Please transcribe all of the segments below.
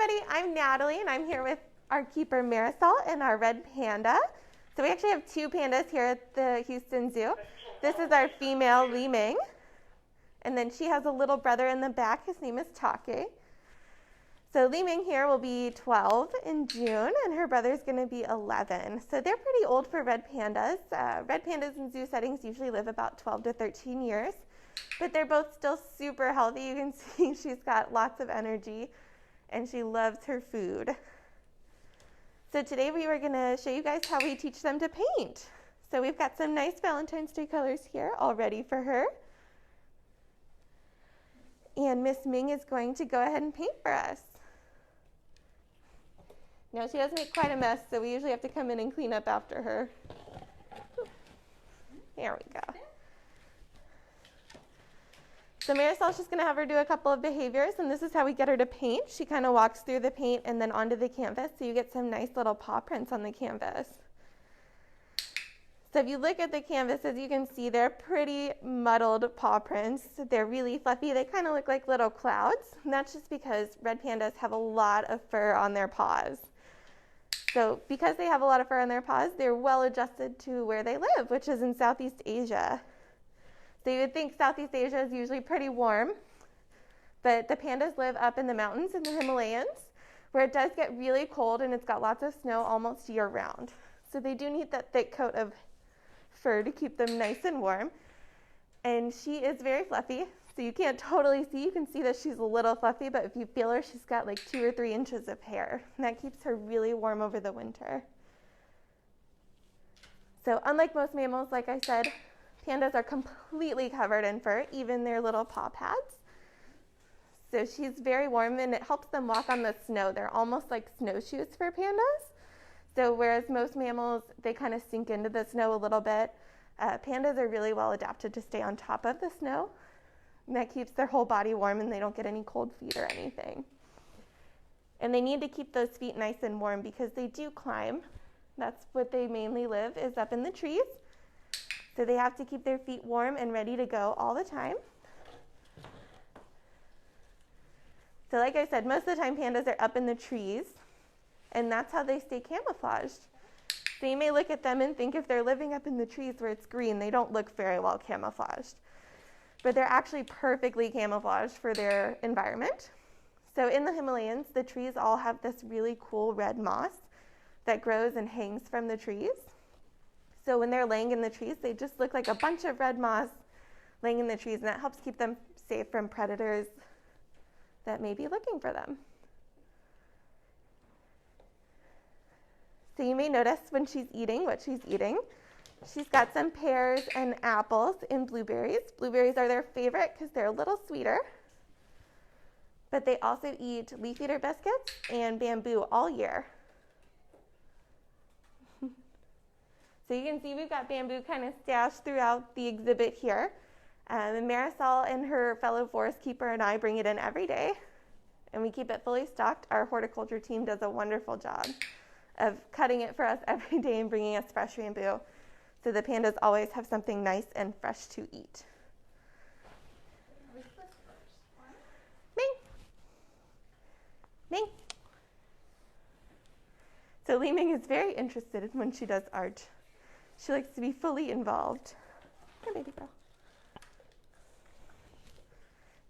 everybody, I'm Natalie and I'm here with our keeper Marisol and our red panda. So we actually have two pandas here at the Houston Zoo. This is our female Li Ming, and then she has a little brother in the back. His name is Take. So Li Ming here will be 12 in June and her brother's going to be 11. So they're pretty old for red pandas. Red pandas in zoo settings usually live about 12 to 13 years, but they're both still super healthy. You can see she's got lots of energy and she loves her food. So today we were going to show you guys how we teach them to paint. So we've got some nice Valentine's Day colors here all ready for her. And Miss Ming is going to go ahead and paint for us. Now she does make quite a mess, so we usually have to come in and clean up after her. There we go. So Marisol's just going to have her do a couple of behaviors, and this is how we get her to paint. She kind of walks through the paint and then onto the canvas, so you get some nice little paw prints on the canvas. So if you look at the canvas, as you can see, they're pretty muddled paw prints. They're really fluffy. They kind of look like little clouds, and that's just because red pandas have a lot of fur on their paws. So because they have a lot of fur on their paws, they're well adjusted to where they live, which is in Southeast Asia. So you would think Southeast Asia is usually pretty warm, but the pandas live up in the mountains in the Himalayas, where it does get really cold and it's got lots of snow almost year round. So they do need that thick coat of fur to keep them nice and warm. And she is very fluffy, so you can't totally see. You can see that she's a little fluffy, but if you feel her, she's got like 2 or 3 inches of hair, and that keeps her really warm over the winter. So unlike most mammals, like I said, pandas are completely covered in fur, even their little paw pads. So she's very warm, and it helps them walk on the snow. They're almost like snowshoes for pandas. So whereas most mammals, they kind of sink into the snow a little bit, pandas are really well adapted to stay on top of the snow. And that keeps their whole body warm, and they don't get any cold feet or anything. And they need to keep those feet nice and warm because they do climb. That's what they mainly live, is up in the trees. So they have to keep their feet warm and ready to go all the time. So like I said, most of the time pandas are up in the trees, and that's how they stay camouflaged. So you may look at them and think if they're living up in the trees where it's green, they don't look very well camouflaged. But they're actually perfectly camouflaged for their environment. So in the Himalayas, the trees all have this really cool red moss that grows and hangs from the trees. So when they're laying in the trees, they just look like a bunch of red moss laying in the trees, and that helps keep them safe from predators that may be looking for them. So you may notice when she's eating what she's eating. She's got some pears and apples and blueberries. Blueberries are their favorite because they're a little sweeter. But they also eat leaf eater biscuits and bamboo all year. So you can see we've got bamboo kind of stashed throughout the exhibit here. And Marisol and her fellow forest keeper and I bring it in every day, and we keep it fully stocked. Our horticulture team does a wonderful job of cutting it for us every day and bringing us fresh bamboo, so the pandas always have something nice and fresh to eat. Ming. Ming. So Li Ming is very interested when she does art. She likes to be fully involved. Here, baby girl.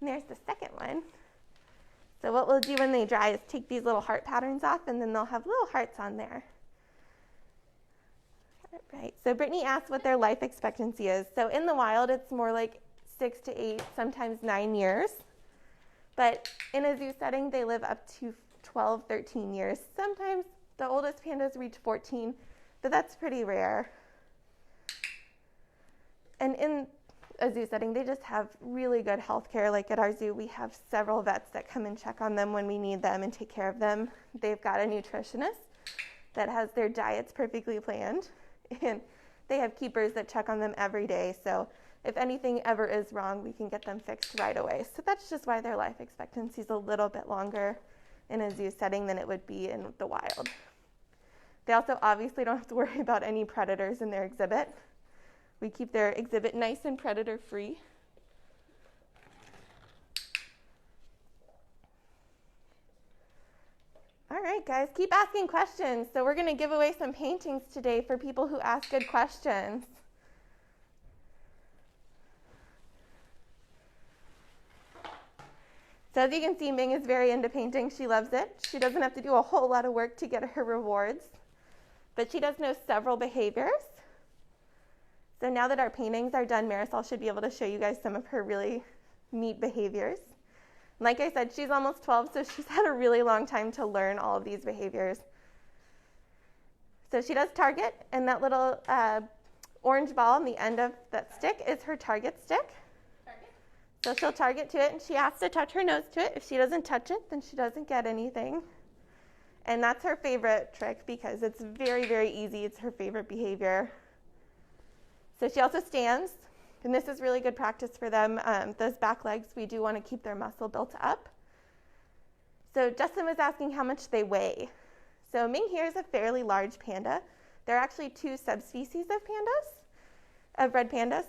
And there's the second one. So what we'll do when they dry is take these little heart patterns off, and then they'll have little hearts on there. Right. So Brittany asked what their life expectancy is. So in the wild, it's more like 6 to 8, sometimes 9 years. But in a zoo setting, they live up to 12, 13 years. Sometimes the oldest pandas reach 14, but that's pretty rare. And in a zoo setting, they just have really good health care. Like at our zoo, we have several vets that come and check on them when we need them and take care of them. They've got a nutritionist that has their diets perfectly planned, and they have keepers that check on them every day. So if anything ever is wrong, we can get them fixed right away. So that's just why their life expectancy is a little bit longer in a zoo setting than it would be in the wild. They also obviously don't have to worry about any predators in their exhibit. We keep their exhibit nice and predator-free. All right, guys, keep asking questions. So we're going to give away some paintings today for people who ask good questions. So as you can see, Ming is very into painting. She loves it. She doesn't have to do a whole lot of work to get her rewards, but she does know several behaviors. So now that our paintings are done, Marisol should be able to show you guys some of her really neat behaviors. Like I said, she's almost 12, so she's had a really long time to learn all of these behaviors. So she does target, and that little orange ball on the end of that stick is her target stick. So she'll target to it, and she has to touch her nose to it. If she doesn't touch it, then she doesn't get anything. And that's her favorite trick because it's very, very easy. It's her favorite behavior. So she also stands. And this is really good practice for them. Those back legs, we do want to keep their muscle built up. So Justin was asking how much they weigh. So Ming here is a fairly large panda. There are actually 2 subspecies of pandas, of red pandas.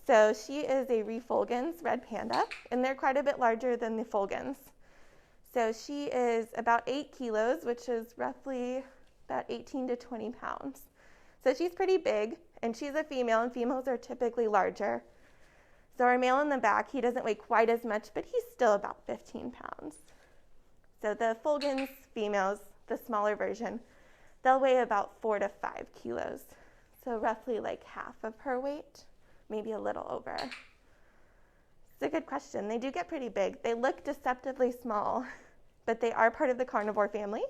So she is a refulgens red panda, and they're quite a bit larger than the fulgens. So she is about 8 kilos, which is roughly about 18 to 20 pounds. So she's pretty big. And she's a female, and females are typically larger. So our male in the back, he doesn't weigh quite as much, but he's still about 15 pounds. So the fulgens females, the smaller version, they'll weigh about 4 to 5 kilos. So roughly like half of her weight, maybe a little over. It's a good question. They do get pretty big. They look deceptively small, but they are part of the carnivore family.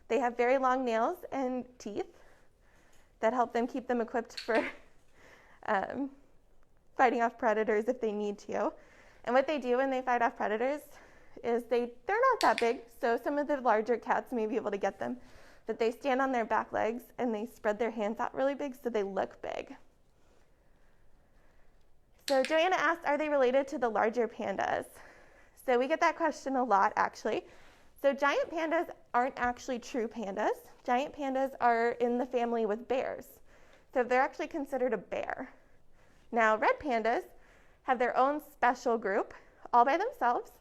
They have very long nails and teeth that help them keep them equipped for fighting off predators if they need to. And what they do when they fight off predators is they're not that big, so some of the larger cats may be able to get them, but they stand on their back legs and they spread their hands out really big so they look big. So Joanna asked, are they related to the larger pandas? So we get that question a lot, actually. So giant pandas aren't actually true pandas. Giant pandas are in the family with bears. So they're actually considered a bear. Now, red pandas have their own special group all by themselves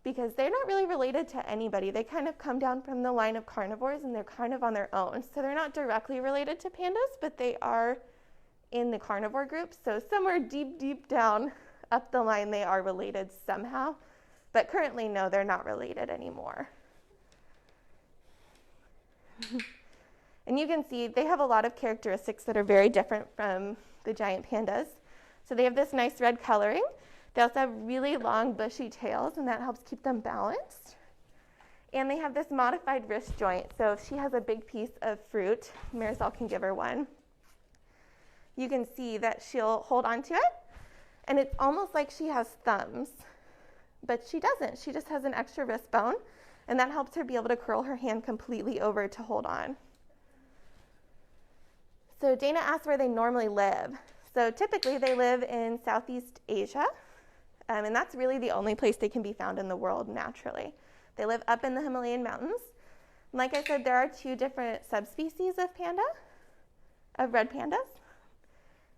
because they're not really related to anybody. They kind of come down from the line of carnivores, and they're kind of on their own. So they're not directly related to pandas, but they are in the carnivore group. So somewhere deep, deep down up the line, they are related somehow. But currently, no, they're not related anymore. And you can see they have a lot of characteristics that are very different from the giant pandas. So they have this nice red coloring. They also have really long bushy tails, and that helps keep them balanced. And they have this modified wrist joint. So if she has a big piece of fruit, Marisol can give her one. You can see that she'll hold onto it, and it's almost like she has thumbs, but she doesn't. She just has an extra wrist bone, and that helps her be able to curl her hand completely over to hold on. So Dana asked where they normally live. So typically they live in Southeast Asia, and that's really the only place they can be found in the world naturally. They live up in the Himalayan mountains. And like I said, there are 2 different subspecies of panda, of red pandas.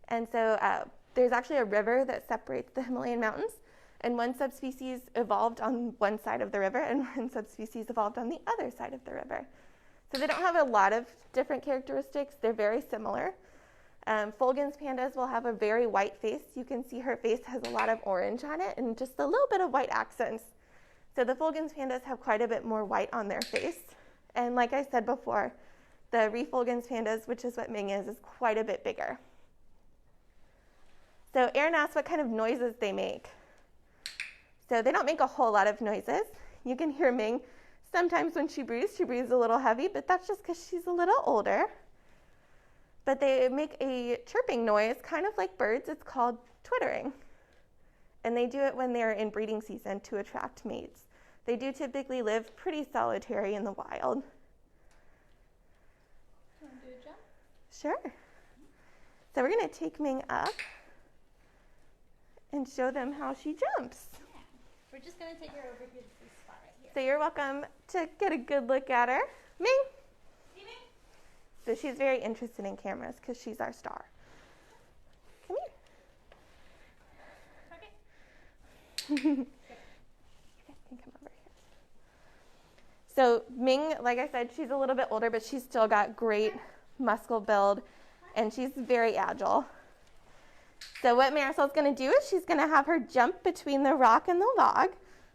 And so there's actually a river that separates the Himalayan mountains, and one subspecies evolved on one side of the river, and one subspecies evolved on the other side of the river. So they don't have a lot of different characteristics. They're very similar. Fulgens pandas will have a very white face. You can see her face has a lot of orange on it and just a little bit of white accents. So the Fulgens pandas have quite a bit more white on their face. And like I said before, the refulgens pandas, which is what Ming is quite a bit bigger. So Aaron asked what kind of noises they make. So they don't make a whole lot of noises. You can hear Ming sometimes when she breathes a little heavy, but that's just because she's a little older. But they make a chirping noise, kind of like birds. It's called twittering. And they do it when they're in breeding season to attract mates. They do typically live pretty solitary in the wild. Want to do a jump? Sure. So we're going to take Ming up and show them how she jumps. Yeah. We're just going to take her over here to this spot right here. So you're welcome to get a good look at her. Ming. See, Ming? So she's very interested in cameras because she's our star. Come here. Okay. You guys can come over here. So Ming, like I said, she's a little bit older, but she's still got great muscle build, and she's very agile. So what Marisol's going to do is she's going to have her jump between the rock and the log.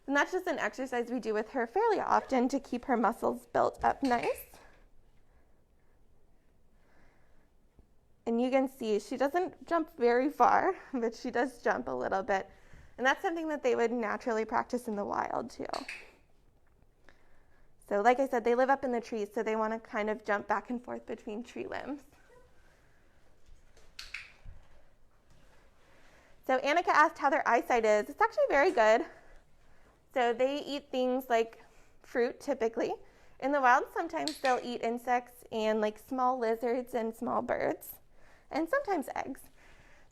And that's just an exercise we do with her fairly often to keep her muscles built up nice. And you can see she doesn't jump very far, but she does jump a little bit. And that's something that they would naturally practice in the wild too. So like I said, they live up in the trees, so they want to kind of jump back and forth between tree limbs. So Annika asked how their eyesight is. It's actually very good. So they eat things like fruit typically. In the wild, sometimes they'll eat insects and like small lizards and small birds, and sometimes eggs.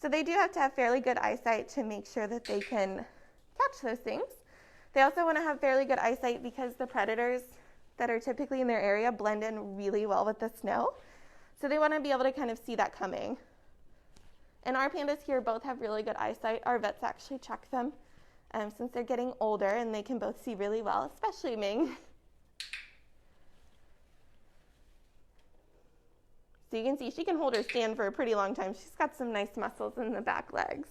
So they do have to have fairly good eyesight to make sure that they can catch those things. They also want to have fairly good eyesight because the predators that are typically in their area blend in really well with the snow. So they want to be able to kind of see that coming. And our pandas here both have really good eyesight. Our vets actually check them since they're getting older and they can both see really well, especially Ming. So you can see she can hold her stand for a pretty long time. She's got some nice muscles in the back legs.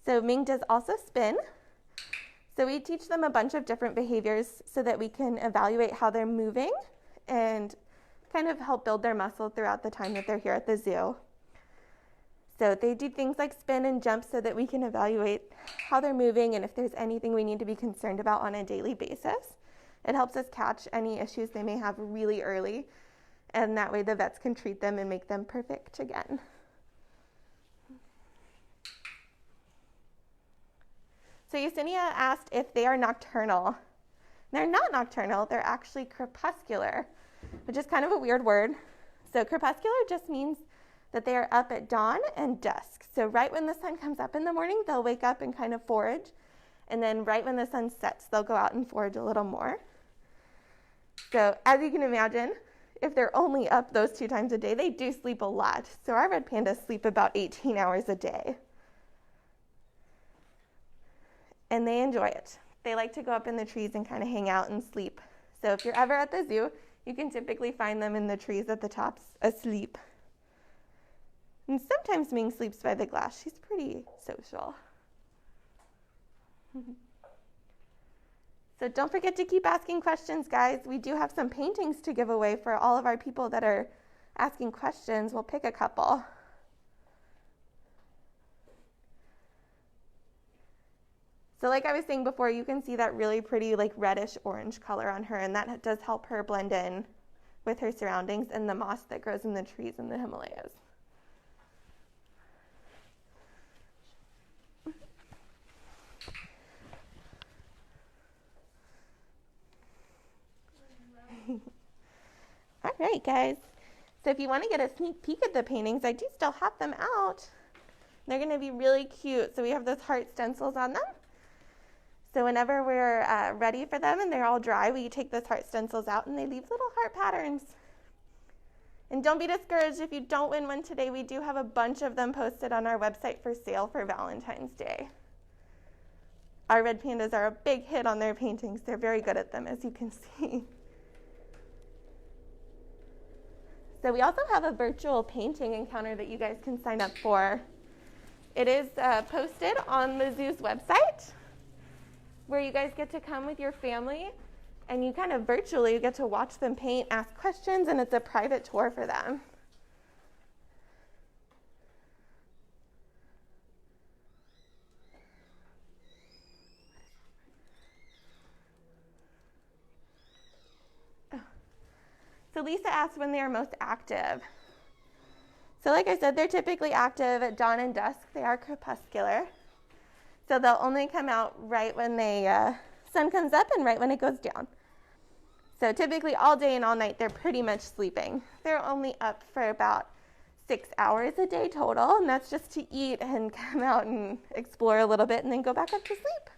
So Ming does also spin. So we teach them a bunch of different behaviors so that we can evaluate how they're moving and kind of help build their muscle throughout the time that they're here at the zoo. So they do things like spin and jump so that we can evaluate how they're moving and if there's anything we need to be concerned about on a daily basis. It helps us catch any issues they may have really early, and that way the vets can treat them and make them perfect again. So Yesenia asked if they are nocturnal. They're not nocturnal, they're actually crepuscular, which is kind of a weird word. So crepuscular just means that they are up at dawn and dusk. So right when the sun comes up in the morning, they'll wake up and kind of forage. And then right when the sun sets, they'll go out and forage a little more. So as you can imagine, if they're only up those 2 times a day, they do sleep a lot. So our red pandas sleep about 18 hours a day. And they enjoy it. They like to go up in the trees and kind of hang out and sleep. So if you're ever at the zoo, you can typically find them in the trees at the tops asleep. And sometimes Ming sleeps by the glass. She's pretty social. So don't forget to keep asking questions, guys. We do have some paintings to give away for all of our people that are asking questions. We'll pick a couple. So like I was saying before, you can see that really pretty like reddish orange color on her, and that does help her blend in with her surroundings and the moss that grows in the trees in the Himalayas. All right, guys. So if you want to get a sneak peek at the paintings, I do still have them out. They're going to be really cute. So we have those heart stencils on them. So whenever we're ready for them and they're all dry, we take those heart stencils out and they leave little heart patterns. And don't be discouraged if you don't win one today. We do have a bunch of them posted on our website for sale for Valentine's Day. Our red pandas are a big hit on their paintings. They're very good at them, as you can see. So we also have a virtual painting encounter that you guys can sign up for. It is posted on the zoo's website, where you guys get to come with your family and you kind of virtually get to watch them paint, ask questions, and it's a private tour for them. So Lisa asked when they are most active. So like I said, they're typically active at dawn and dusk. They are crepuscular. So they'll only come out right when the sun comes up and right when it goes down. So typically all day and all night, they're pretty much sleeping. They're only up for about 6 hours a day total, and that's just to eat and come out and explore a little bit and then go back up to sleep.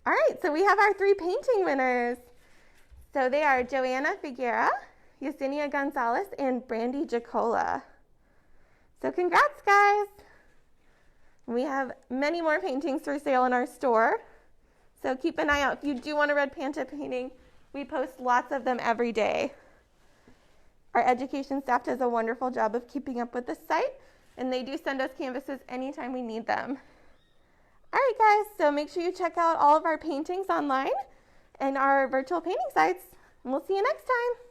All right, so we have our 3 painting winners. So they are Joanna Figuera, Yesenia Gonzalez, and Brandy Jacola. So congrats, guys. We have many more paintings for sale in our store. So keep an eye out. If you do want a red panda painting, we post lots of them every day. Our education staff does a wonderful job of keeping up with the site, and they do send us canvases anytime we need them. All right, guys, so make sure you check out all of our paintings online and our virtual painting sites, and we'll see you next time.